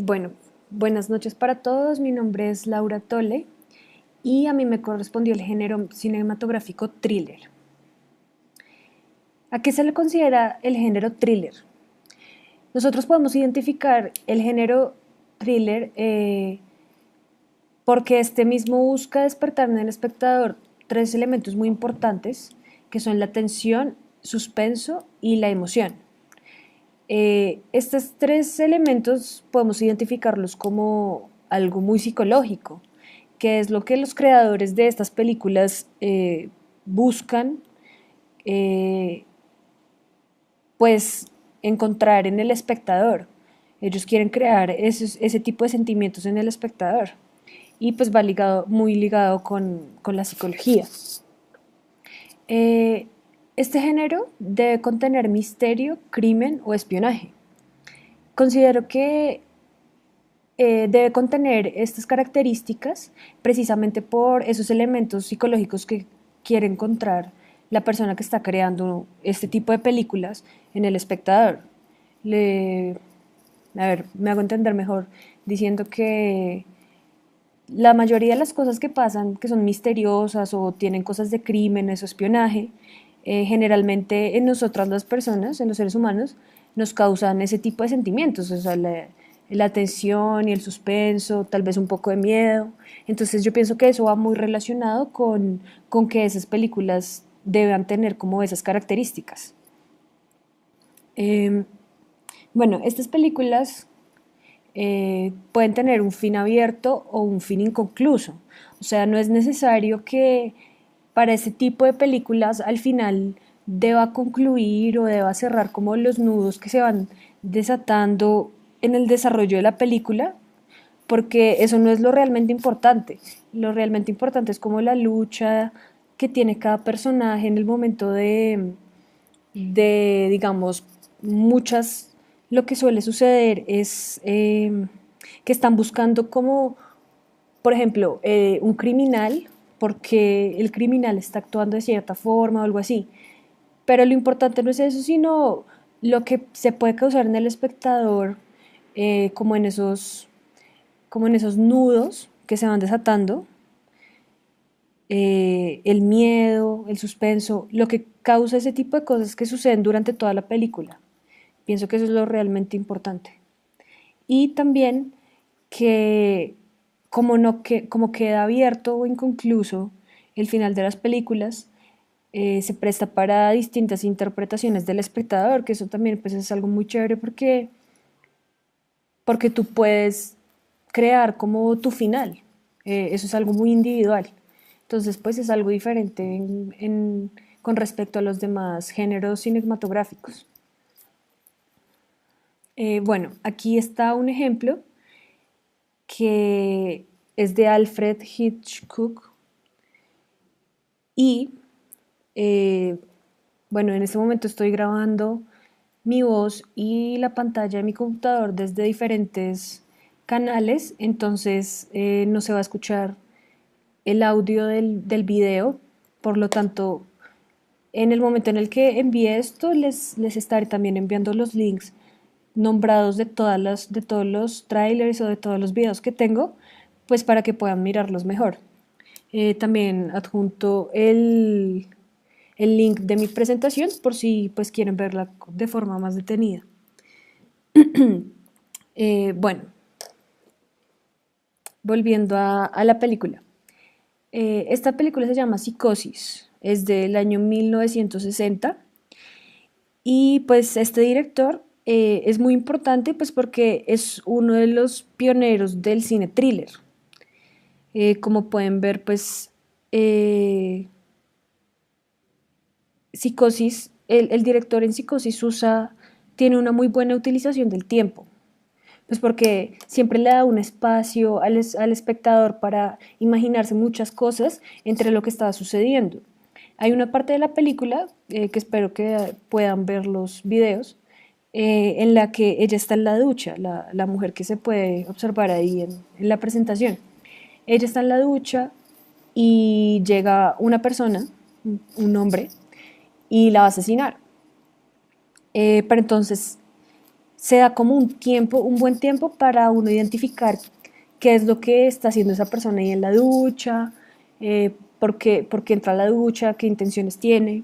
Bueno, buenas noches para todos. Mi nombre es Laura Tole y a mí me correspondió el género cinematográfico thriller. ¿A qué se le considera el género thriller? Nosotros podemos identificar el género thriller porque este mismo busca despertar en el espectador tres elementos muy importantes que son la tensión, suspenso y la emoción. Estos tres elementos podemos identificarlos como algo muy psicológico, que es lo que los creadores de estas películas buscan, eh, pues, encontrar en el espectador. Ellos quieren crear ese tipo de sentimientos en el espectador y pues va ligado, muy ligado con la psicología. Eh, este género debe contener misterio, crimen o espionaje. Considero que debe contener estas características precisamente por esos elementos psicológicos que quiere encontrar la persona que está creando este tipo de películas en el espectador. Le, a ver, me hago entender mejor diciendo que la mayoría de las cosas que pasan, que son misteriosas o tienen cosas de crímenes o espionaje, generalmente en nosotras las personas, en los seres humanos, nos causan ese tipo de sentimientos, o sea, la tensión y el suspenso, tal vez un poco de miedo. Entonces yo pienso que eso va muy relacionado con que esas películas deban tener como esas características. Eh, bueno, estas películas pueden tener un fin abierto o un fin inconcluso. O sea, no es necesario que para ese tipo de películas al final deba concluir o deba cerrar como los nudos que se van desatando en el desarrollo de la película, porque eso no es lo realmente importante. Lo realmente importante es como la lucha que tiene cada personaje en el momento digamos, muchas, lo que suele suceder es que están buscando como, por ejemplo, un criminal, porque el criminal está actuando de cierta forma o algo así. Pero lo importante no es eso, sino lo que se puede causar en el espectador, como como en esos nudos que se van desatando, el miedo, el suspenso, lo que causa ese tipo de cosas que suceden durante toda la película. Pienso que eso es lo realmente importante. Y también que como, no, que, como queda abierto o inconcluso el final de las películas, se presta para distintas interpretaciones del espectador, que eso también pues, es algo muy chévere porque tú puedes crear como tu final. Eso es algo muy individual. Entonces, pues es algo diferente con respecto a los demás géneros cinematográficos. Bueno, aquí está un ejemplo que es de Alfred Hitchcock y eh, bueno, en este momento estoy grabando mi voz y la pantalla de mi computador desde diferentes canales, entonces no se va a escuchar el audio del video, por lo tanto, en el momento en el que envíe esto, les estaré también enviando los links nombrados de todos los trailers o de todos los videos que tengo, pues para que puedan mirarlos mejor. También adjunto el link de mi presentación por si pues quieren verla de forma más detenida. Bueno, volviendo a la película. Esta película se llama Psicosis, es del año 1960 y pues este director es muy importante pues porque es uno de los pioneros del cine thriller. Como pueden ver pues eh, Psicosis, el director en Psicosis tiene una muy buena utilización del tiempo, pues porque siempre le da un espacio al espectador para imaginarse muchas cosas entre lo que estaba sucediendo. Hay una parte de la película, que espero que puedan ver los videos, en la que ella está en la ducha, la mujer que se puede observar ahí en la presentación. Ella está en la ducha y llega una persona, un hombre, y la va a asesinar. Pero entonces se da como un tiempo, un buen tiempo para uno identificar qué es lo que está haciendo esa persona ahí en la ducha, por qué entra a la ducha, qué intenciones tiene.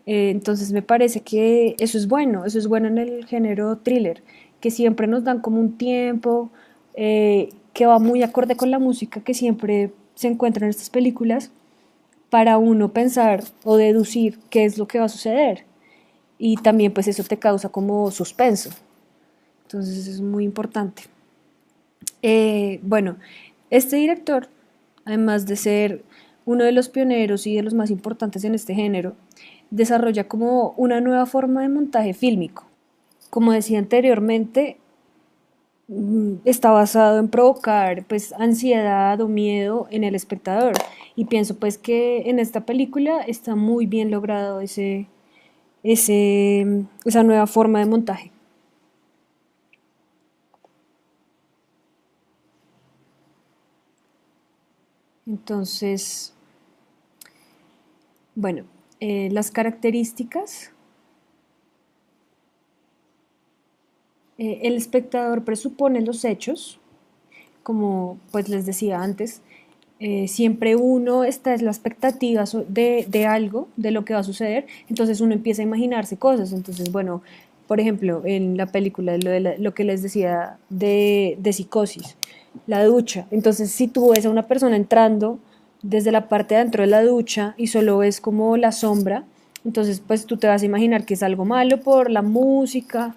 Entonces me parece que eso es bueno en el género thriller, que siempre nos dan como un tiempo que va muy acorde con la música que siempre se encuentra en estas películas para uno pensar o deducir qué es lo que va a suceder. Y también pues eso te causa como suspenso. Entonces es muy importante. Bueno, este director, además de ser uno de los pioneros y de los más importantes en este género, desarrolla como una nueva forma de montaje fílmico. Como decía anteriormente, está basado en provocar pues ansiedad o miedo en el espectador y pienso pues que en esta película está muy bien logrado esa nueva forma de montaje. Entonces, bueno, las características. El espectador presupone los hechos, como pues les decía antes, siempre uno está en la expectativa de algo, de lo que va a suceder, entonces uno empieza a imaginarse cosas. Entonces, bueno, por ejemplo, en la película, lo que les decía de psicosis, la ducha. Entonces, si tú ves a una persona entrando desde la parte de adentro de la ducha y solo ves como la sombra, entonces pues tú te vas a imaginar que es algo malo por la música,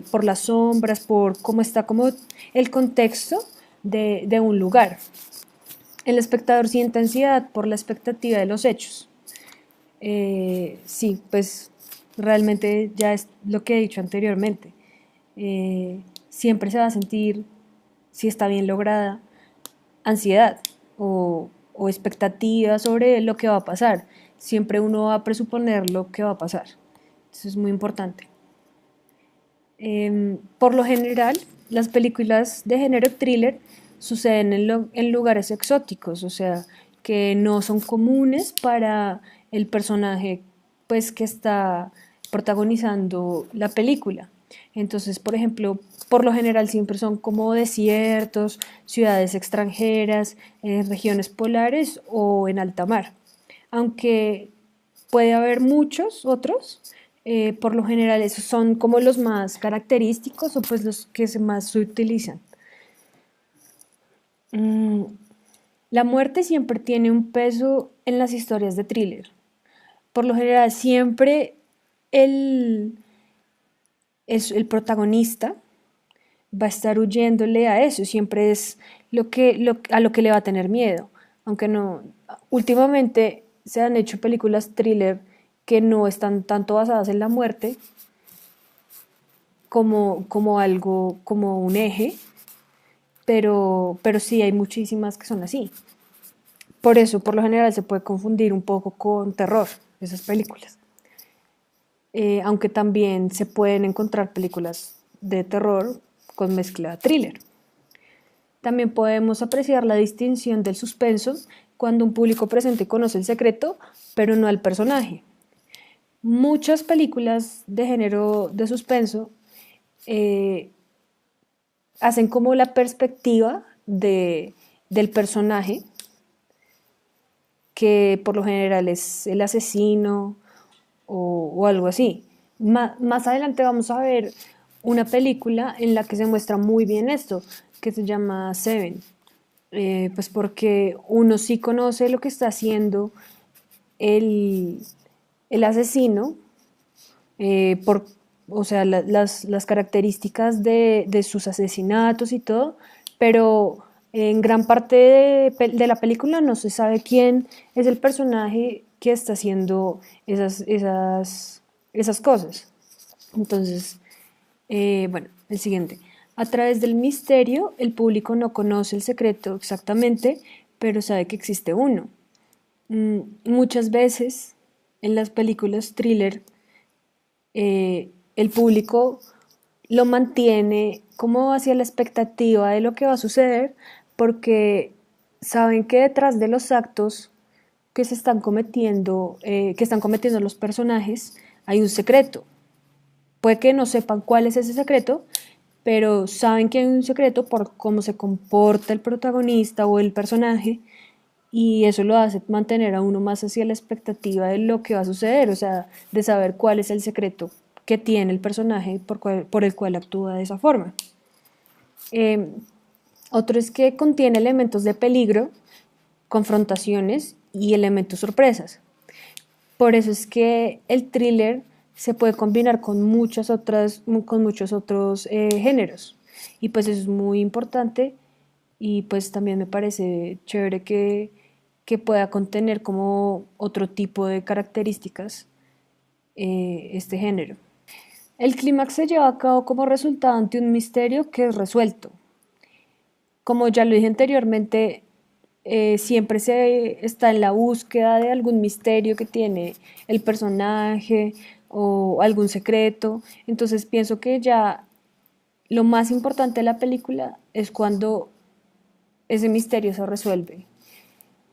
por las sombras, por cómo está como el contexto de un lugar. El espectador siente ansiedad por la expectativa de los hechos. Sí, pues realmente ya es lo que he dicho anteriormente. Siempre se va a sentir, si está bien lograda, ansiedad o expectativa sobre lo que va a pasar. Siempre uno va a presuponer lo que va a pasar. Eso es muy importante. Por lo general, las películas de género thriller suceden en lugares exóticos, o sea, que no son comunes para el personaje pues, que está protagonizando la película. Entonces, por ejemplo, por lo general siempre son como desiertos, ciudades extranjeras, regiones polares o en alta mar. Aunque puede haber muchos otros, por lo general esos son como los más característicos o pues los que más se utilizan. Mm, la muerte siempre tiene un peso en las historias de thriller. Por lo general siempre el, el protagonista va a estar huyéndole a eso, siempre es a lo que le va a tener miedo. Aunque no, últimamente se han hecho películas thriller que no están tanto basadas en la muerte como algo, como un eje, pero sí hay muchísimas que son así. Por eso, por lo general, se puede confundir un poco con terror, esas películas. Aunque también se pueden encontrar películas de terror con mezcla thriller. También podemos apreciar la distinción del suspenso cuando un público presente conoce el secreto, pero no al personaje. Muchas películas de género de suspenso eh, hacen como la perspectiva del personaje, que por lo general es el asesino o algo así. Más adelante vamos a ver una película en la que se muestra muy bien esto, que se llama Seven. Pues porque uno sí conoce lo que está haciendo el, el asesino, por, o sea, las características de sus asesinatos y todo, pero en gran parte de la película no se sabe quién es el personaje que está haciendo esas cosas. Entonces, bueno, el siguiente. A través del misterio, el público no conoce el secreto exactamente, pero sabe que existe uno. Muchas veces en las películas thriller, el público lo mantiene como hacia la expectativa de lo que va a suceder, porque saben que detrás de los actos que están cometiendo los personajes, hay un secreto. puede que no sepan cuál es ese secreto, pero saben que hay un secreto por cómo se comporta el protagonista o el personaje y eso lo hace mantener a uno más hacia la expectativa de lo que va a suceder, o sea, de saber cuál es el secreto que tiene el personaje por el cual actúa de esa forma. Eh, Otro es que contiene elementos de peligro, confrontaciones y elementos sorpresas. Por eso es que el thriller se puede combinar con muchos otros géneros. Y pues eso es muy importante y pues también me parece chévere que pueda contener como otro tipo de características este género. El clímax se lleva a cabo como resultado ante un misterio que es resuelto. Como ya lo dije anteriormente, siempre se está en la búsqueda de algún misterio que tiene el personaje o algún secreto. Entonces pienso que ya lo más importante de la película es cuando ese misterio se resuelve.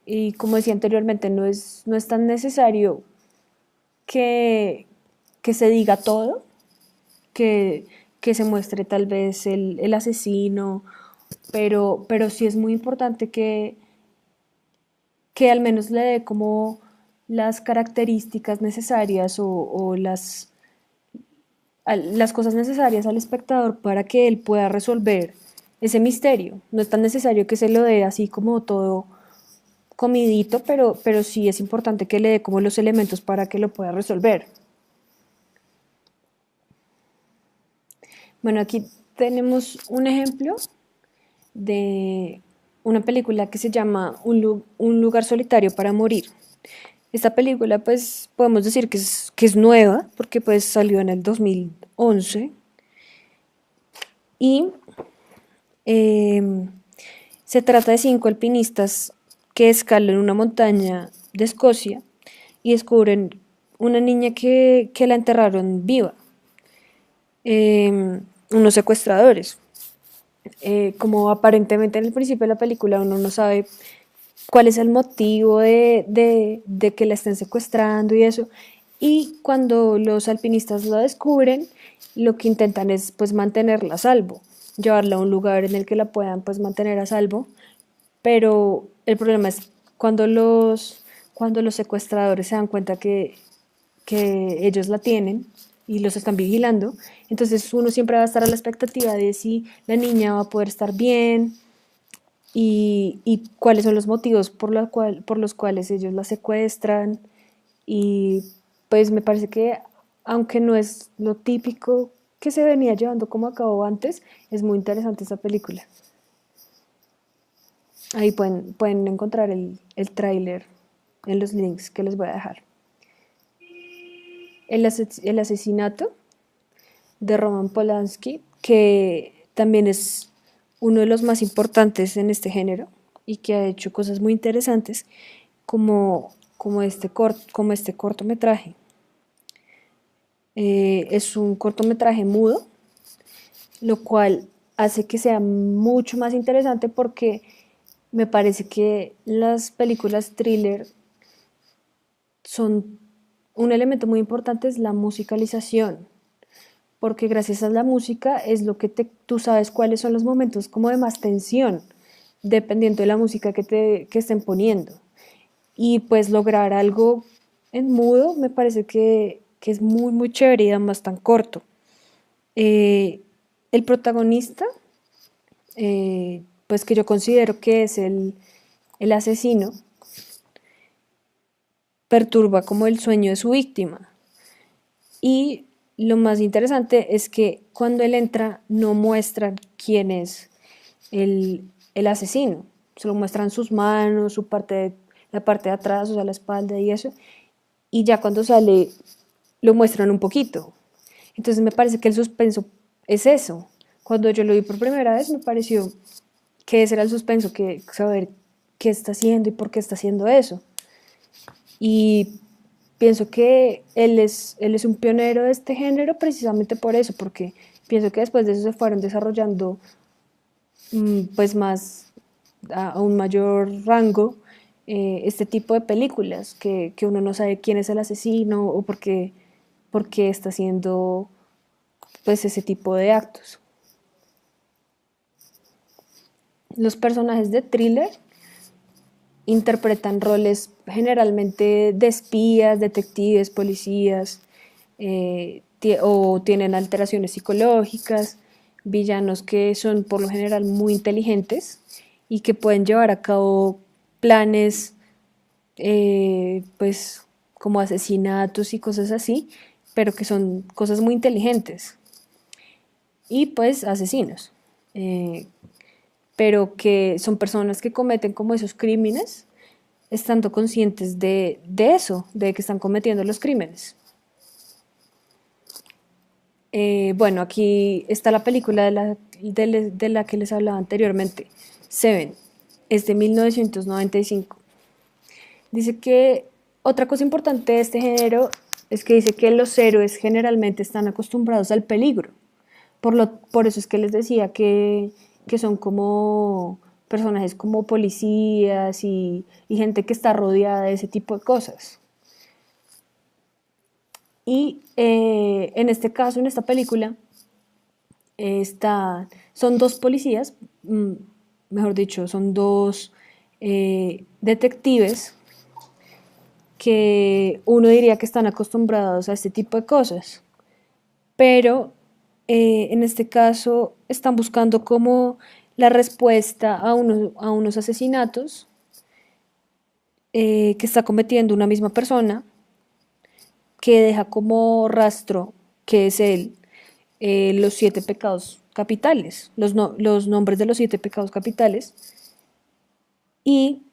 Y como decía anteriormente, no es tan necesario que, que se diga todo, que, que se muestre tal vez el asesino, pero sí es muy importante que al menos le dé como las características necesarias o las cosas necesarias al espectador para que él pueda resolver ese misterio. No es tan necesario que se lo dé así como todo comidito, pero sí es importante que le dé como los elementos para que lo pueda resolver. Bueno, aquí tenemos un ejemplo de una película que se llama Un lugar solitario para morir. Esta película pues podemos decir que es nueva porque pues salió en el 2011 y eh, se trata de cinco alpinistas que escalan una montaña de Escocia y descubren una niña que la enterraron viva, unos secuestradores. Como aparentemente en el principio de la película uno no sabe cuál es el motivo de que la estén secuestrando y eso. Y cuando los alpinistas lo descubren, lo que intentan es pues mantenerla a salvo, llevarla a un lugar en el que la puedan pues mantener a salvo. Pero el problema es cuando los secuestradores se dan cuenta que ellos la tienen y los están vigilando, entonces uno siempre va a estar a la expectativa de si la niña va a poder estar bien, y cuáles son los motivos por los cuales ellos la secuestran. Y pues me parece que, aunque no es lo típico que se venía llevando como a cabo antes, es muy interesante esta película. Ahí pueden encontrar el tráiler en los links que les voy a dejar. El asesinato de Roman Polanski, que también es uno de los más importantes en este género y que ha hecho cosas muy interesantes como este cortometraje. Es un cortometraje mudo, lo cual hace que sea mucho más interesante porque me parece que las películas thriller son un elemento muy importante es la musicalización, porque gracias a la música es lo que tú sabes cuáles son los momentos como de más tensión, dependiendo de la música que estén poniendo. Y pues lograr algo en mudo me parece que es muy, muy chévere y además tan corto. Eh, el protagonista, pues que yo considero que es el asesino, perturba como el sueño de su víctima. Y lo más interesante es que cuando él entra no muestran quién es el asesino, solo muestran sus manos, la parte de atrás, o sea, la espalda y eso, y ya cuando sale lo muestran un poquito. Entonces me parece que el suspenso es eso. Cuando yo lo vi por primera vez me pareció que ese era el suspenso, que saber qué está haciendo y por qué está haciendo eso. Y pienso que él es un pionero de este género precisamente por eso, porque pienso que después de eso se fueron desarrollando pues más a un mayor rango este tipo de películas, que uno no sabe quién es el asesino o por qué está siendo pues ese tipo de actos. Los personajes de thriller interpretan roles generalmente de espías, detectives, policías, o tienen alteraciones psicológicas, villanos que son por lo general muy inteligentes y que pueden llevar a cabo planes, pues como asesinatos y cosas así, pero que son cosas muy inteligentes y pues asesinos, eh, pero que son personas que cometen como esos crímenes estando conscientes de eso, de que están cometiendo los crímenes. Bueno, aquí está la película de la que les hablaba anteriormente, Seven, es de 1995. Dice que otra cosa importante de este género es que dice que los héroes generalmente están acostumbrados al peligro. Por eso es que les decía que son como personajes como policías y gente que está rodeada de ese tipo de cosas. Y en este caso, en esta película, son dos policías, mejor dicho, son dos detectives que uno diría que están acostumbrados a este tipo de cosas, pero en este caso están buscando como la respuesta a unos asesinatos que está cometiendo una misma persona, que deja como rastro, que es él, los siete pecados capitales, los nombres de los siete pecados capitales, y,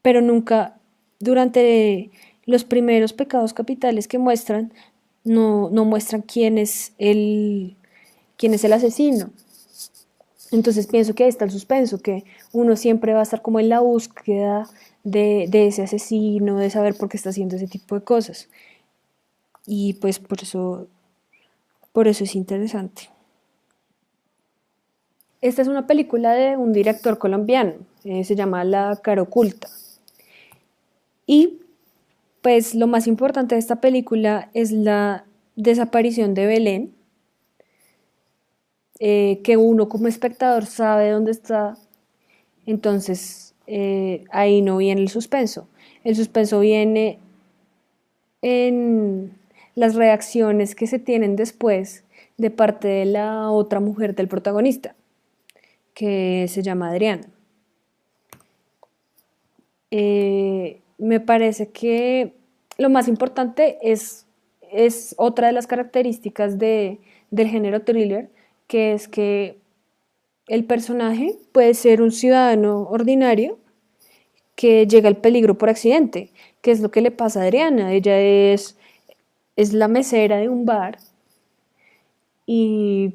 pero nunca durante los primeros pecados capitales que muestran, no muestran quién es el asesino. Entonces pienso que ahí está el suspenso, que uno siempre va a estar como en la búsqueda de ese asesino, de saber por qué está haciendo ese tipo de cosas. Y pues por eso es interesante. Esta es una película de un director colombiano, se llama La cara oculta. Y pues lo más importante de esta película es la desaparición de Belén, que uno como espectador sabe dónde está, entonces ahí no viene el suspenso. El suspenso viene en las reacciones que se tienen después de parte de la otra mujer del protagonista, que se llama Adriana. Me parece que lo más importante es otra de las características del género thriller, que es que el personaje puede ser un ciudadano ordinario que llega al peligro por accidente, que es lo que le pasa a Adriana. Ella es la mesera de un bar y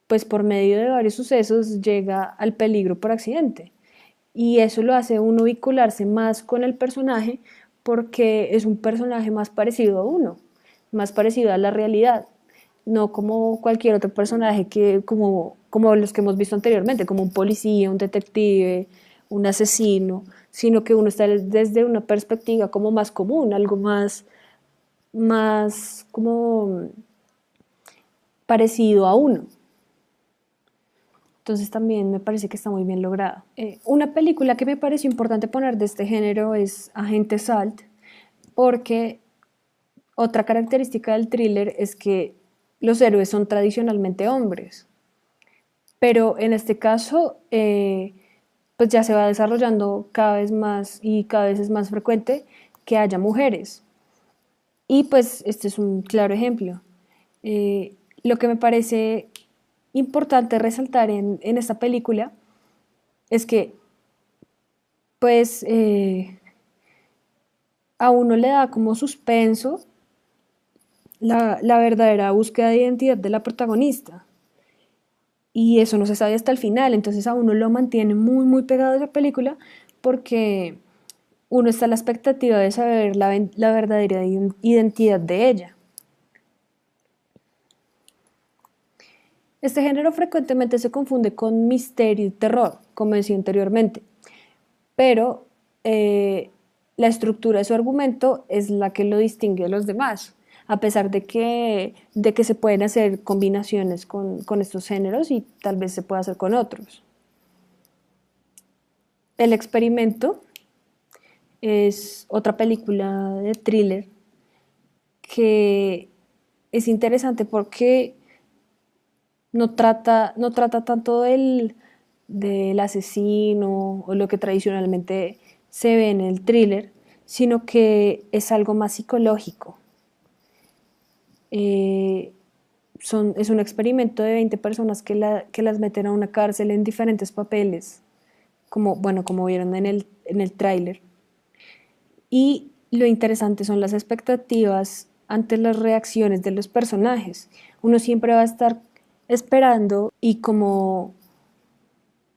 pues por medio de varios sucesos llega al peligro por accidente. Y eso lo hace uno vincularse más con el personaje porque es un personaje más parecido a uno, más parecido a la realidad, no como cualquier otro personaje como los que hemos visto anteriormente, como un policía, un detective, un asesino, sino que uno está desde una perspectiva como más común, algo más como parecido a uno. Entonces también me parece que está muy bien lograda. Una película que me pareció importante poner de este género es Agente Salt, porque otra característica del thriller es que los héroes son tradicionalmente hombres, pero en este caso pues ya se va desarrollando cada vez más y cada vez es más frecuente que haya mujeres. Y pues este es un claro ejemplo. Lo que me parece importante resaltar en esta película es que pues a uno le da como suspenso la verdadera búsqueda de identidad de la protagonista. Y eso no se sabe hasta el final, entonces a uno lo mantiene muy, muy pegado a esa película porque uno está a la expectativa de saber la verdadera identidad de ella. Este género frecuentemente se confunde con misterio y terror, como decía anteriormente, pero la estructura de su argumento es la que lo distingue de los demás. a pesar de que se pueden hacer combinaciones con estos géneros y tal vez se pueda hacer con otros. El experimento es otra película de thriller que es interesante porque no trata tanto del asesino o lo que tradicionalmente se ve en el thriller, sino que es algo más psicológico. Eh, es un experimento de 20 personas que las meten a una cárcel en diferentes papeles, como, bueno, como vieron en el tráiler. Y lo interesante son las expectativas ante las reacciones de los personajes. Uno siempre va a estar esperando y como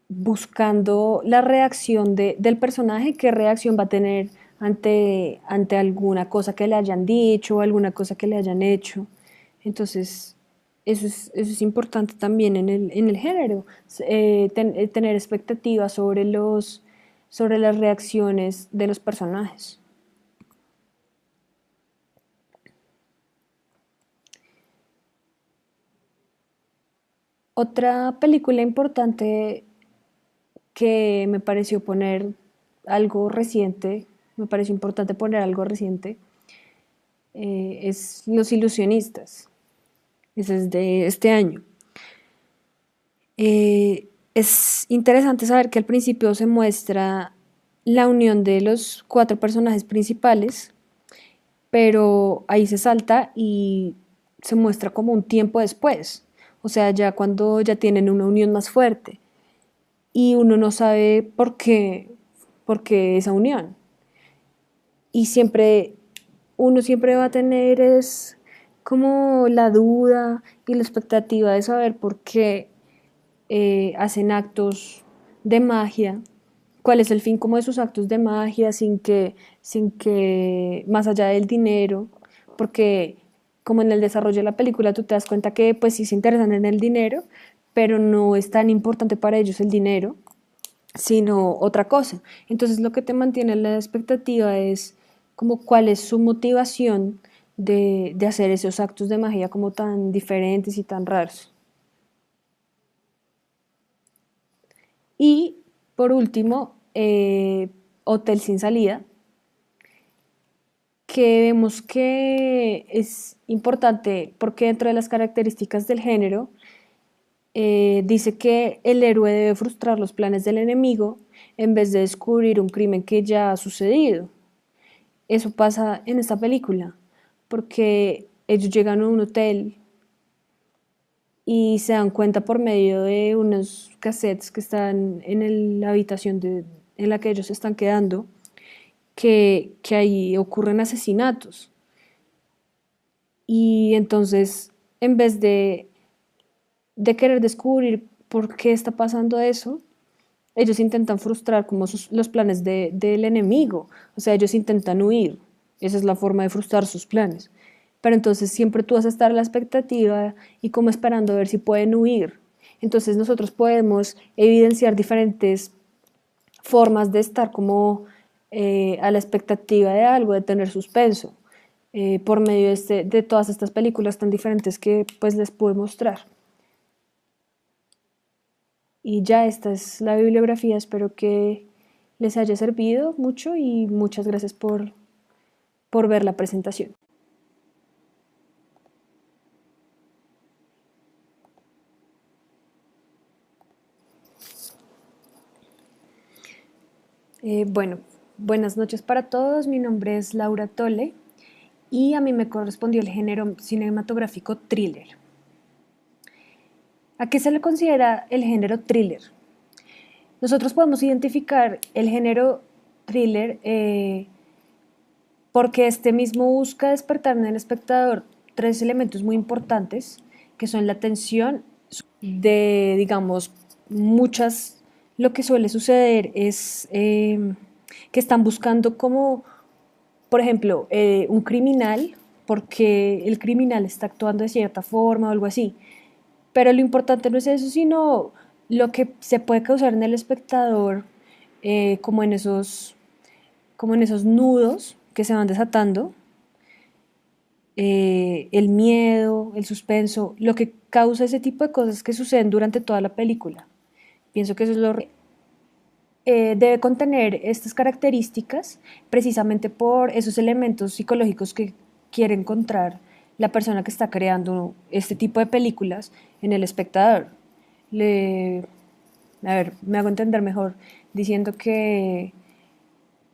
buscando la reacción del personaje, qué reacción va a tener ante alguna cosa que le hayan dicho o alguna cosa que le hayan hecho. Entonces, eso es importante también en el género, tener expectativas sobre sobre las reacciones de los personajes. Otra película importante que me pareció poner algo reciente, me pareció importante poner algo reciente, es Los Ilusionistas. Ese es de este año. Es interesante saber que al principio se muestra la unión de los cuatro personajes principales, pero ahí se salta y se muestra como un tiempo después, o sea, ya cuando ya tienen una unión más fuerte y uno no sabe por qué esa unión. Y uno siempre va a tener es como la duda y la expectativa de saber por qué hacen actos de magia, cuál es el fin como de sus actos de magia sin que más allá del dinero, porque como en el desarrollo de la película tú te das cuenta que pues sí se interesan en el dinero, pero no es tan importante para ellos el dinero, sino otra cosa. Entonces lo que te mantiene en la expectativa es como cuál es su motivación de hacer esos actos de magia como tan diferentes y tan raros. Y por último, Hotel sin salida, que vemos que es importante porque dentro de las características del género dice que el héroe debe frustrar los planes del enemigo en vez de descubrir un crimen que ya ha sucedido. Eso pasa en esta película, porque ellos llegan a un hotel y se dan cuenta por medio de unos cassettes que están en la habitación en la que ellos se están quedando, que ahí ocurren asesinatos. Y entonces, en vez de querer descubrir por qué está pasando eso, ellos intentan frustrar como los planes del enemigo. O sea, ellos intentan huir. Esa es la forma de frustrar sus planes. Pero entonces siempre tú vas a estar a la expectativa y como esperando a ver si pueden huir. Entonces nosotros podemos evidenciar diferentes formas de estar como a la expectativa de algo, de tener suspenso, por medio de todas estas películas tan diferentes que pues les puedo mostrar. Y ya esta es la bibliografía, espero que les haya servido mucho y muchas gracias por ver la presentación. Bueno, buenas noches para todos, mi nombre es Laura Tole y a mí me correspondió el género cinematográfico thriller. ¿A qué se le considera el género thriller? Nosotros podemos identificar el género thriller porque este mismo busca despertar en el espectador tres elementos muy importantes, que son la tensión de, digamos, muchas, lo que suele suceder es que están buscando como, por ejemplo, un criminal, porque el criminal está actuando de cierta forma o algo así. Pero lo importante no es eso, sino lo que se puede causar en el espectador, como como en esos nudos que se van desatando el miedo, el suspenso, lo que causa ese tipo de cosas que suceden durante toda la película. Pienso que eso es debe contener estas características precisamente por esos elementos psicológicos que quiere encontrar la persona que está creando este tipo de películas en el espectador. Le, a ver, me hago entender mejor diciendo que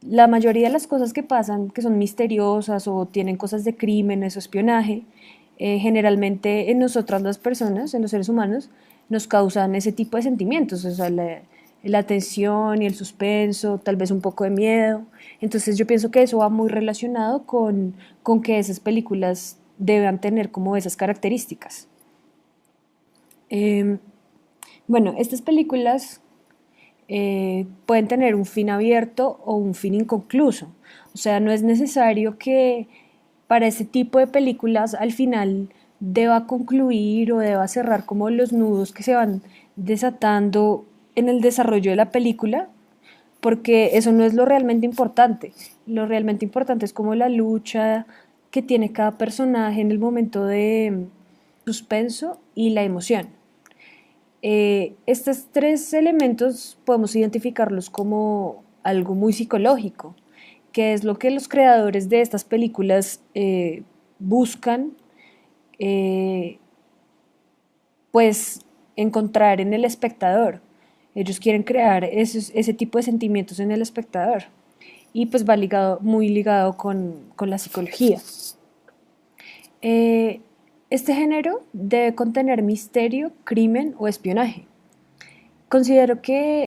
la mayoría de las cosas que pasan, que son misteriosas o tienen cosas de crímenes o espionaje, generalmente en nosotras las personas, en los seres humanos, nos causan ese tipo de sentimientos, o sea, la tensión y el suspenso, tal vez un poco de miedo. Entonces yo pienso que eso va muy relacionado con que esas películas deban tener como esas características. Eh, bueno, estas películas pueden tener un fin abierto o un fin inconcluso. O sea, no es necesario que para ese tipo de películas al final deba concluir o deba cerrar como los nudos que se van desatando en el desarrollo de la película, porque eso no es lo realmente importante. Lo realmente importante es como la lucha que tiene cada personaje en el momento de suspenso y la emoción. Estos tres elementos podemos identificarlos como algo muy psicológico, que es lo que los creadores de estas películas buscan, eh, pues, encontrar en el espectador. Ellos quieren crear ese tipo de sentimientos en el espectador y pues va ligado, muy ligado con la psicología. Eh, este género debe contener misterio, crimen o espionaje. Considero que